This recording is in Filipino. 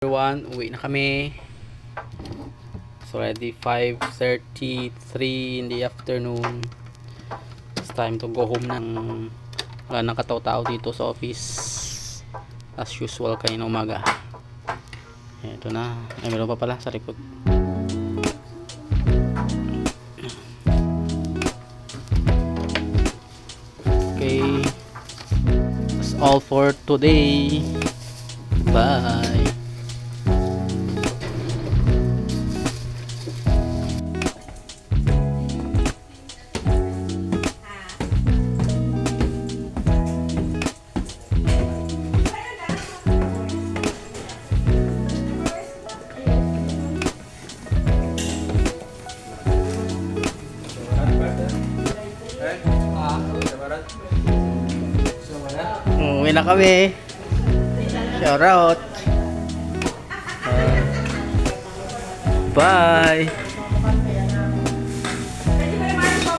Everyone, uwi na kami. It's already 5:33 in the afternoon. It's time to go home ng wala nang kataw-tao dito sa office as usual kanina umaga. Ito na, ay meron pa pala sa likod. Okay, that's all for today. Bye. Uwi na kami. Shout out. Bye.